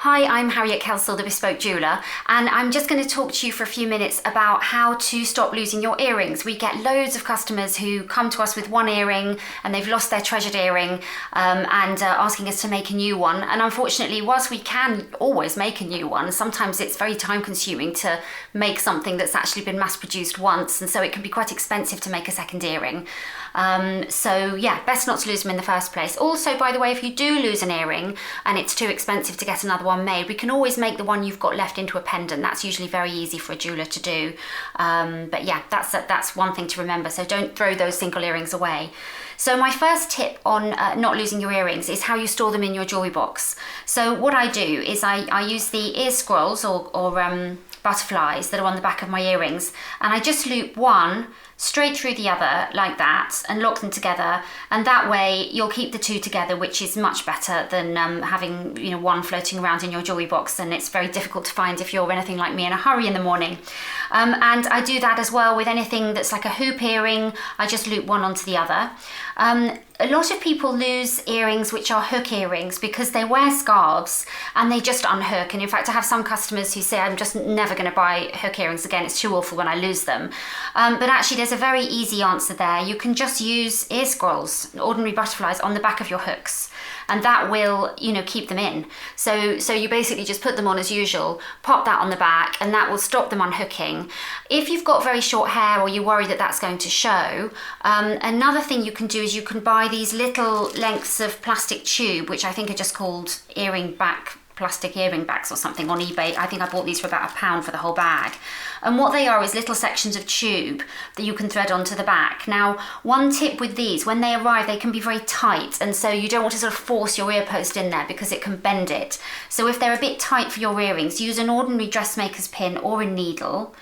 Hi, I'm Harriet Kelsall, the Bespoke Jeweller, and I'm just going to talk to you for a few minutes about how to stop losing your earrings. We get loads of customers who come to us with one earring and they've lost their treasured earring and asking us to make a new one. And unfortunately, whilst we can always make a new one, sometimes it's very time consuming to make something that's actually been mass produced once, and so it can be quite expensive to make a second earring. So yeah, best not to lose them in the first place. Also, by the way, if you do lose an earring and it's too expensive to get another one made, we can always make the one you've got left into a pendant. That's usually very easy for a jeweller to do. But yeah, that's one thing to remember. So don't throw those single earrings away. So my first tip on not losing your earrings is how you store them in your jewellery box. So what I do is I use the ear scrolls or butterflies that are on the back of my earrings, and I just loop one straight through the other like that and lock them together, and that way you'll keep the two together, which is much better than having one floating around in your jewellery box, and it's very difficult to find if you're anything like me in a hurry in the morning. And I do that as well with anything that's like a hoop earring. I just loop one onto the other. A lot of people lose earrings which are hook earrings because they wear scarves and they just unhook. And in fact, I have some customers who say, I'm just never going to buy hook earrings again. It's too awful when I lose them. But actually, there's a very easy answer there. You can just use ear scrolls, ordinary butterflies, on the back of your hooks, and that will, keep them in. So you basically just put them on as usual, pop that on the back, and that will stop them unhooking. If you've got very short hair or you worry that that's going to show, another thing you can do is you can buy these little lengths of plastic tube, which I think are just called plastic earring backs or something on eBay. I think I bought these for about £1 for the whole bag. And what they are is little sections of tube that you can thread onto the back. Now, one tip with these, when they arrive, they can be very tight, and so you don't want to sort of force your ear post in there because it can bend it. So if they're a bit tight for your earrings, use an ordinary dressmaker's pin or a needle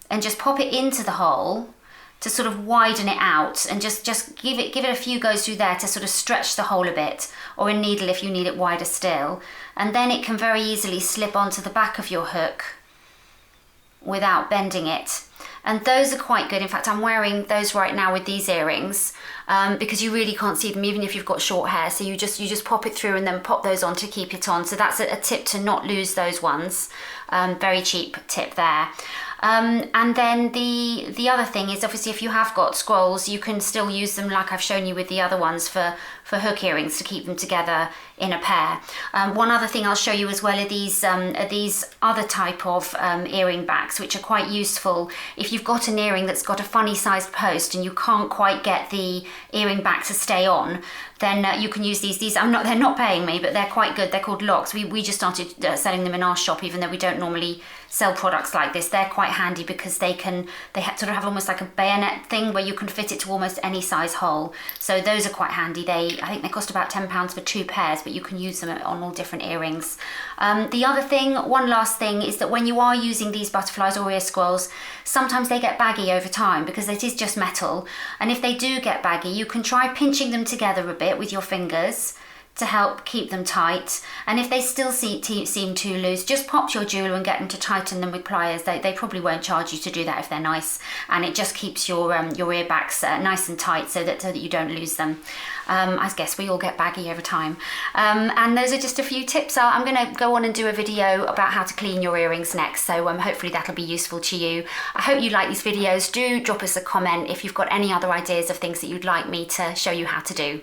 and just pop it into the hole to sort of widen it out, and just give it a few goes through there to sort of stretch the hole a bit, or a needle if you need it wider still. And then it can very easily slip onto the back of your hook without bending it. And those are quite good. In fact, I'm wearing those right now with these earrings because you really can't see them even if you've got short hair. So you just pop it through and then pop those on to keep it on. So that's a tip to not lose those ones. Very cheap tip there. And then the other thing is, obviously, if you have got scrolls, you can still use them like I've shown you with the other ones for hook earrings to keep them together in a pair. One other thing I'll show you as well are these other type of earring backs, which are quite useful if you've got an earring that's got a funny sized post and you can't quite get the earring back to stay on. Then you can use these. They're not paying me, but they're quite good. They're called locks. We just started selling them in our shop, even though we don't normally sell products like this. They're quite handy because they sort of have almost like a bayonet thing where you can fit it to almost any size hole. So those are quite handy. I think they cost about £10 for 2 pairs, but you can use them on all different earrings. The other thing, one last thing, is that when you are using these butterflies or ear scrolls, sometimes they get baggy over time because it is just metal. And if they do get baggy, you can try pinching them together a bit with your fingers to help keep them tight. And if they still seem too loose, just pop to your jeweller and get them to tighten them with pliers. They probably won't charge you to do that if they're nice, and it just keeps your ear backs nice and tight so that you don't lose them. I guess we all get baggy over time. And those are just a few tips. I'm going to go on and do a video about how to clean your earrings next, so hopefully that'll be useful to you. I hope you like these videos. Do drop us a comment if you've got any other ideas of things that you'd like me to show you how to do.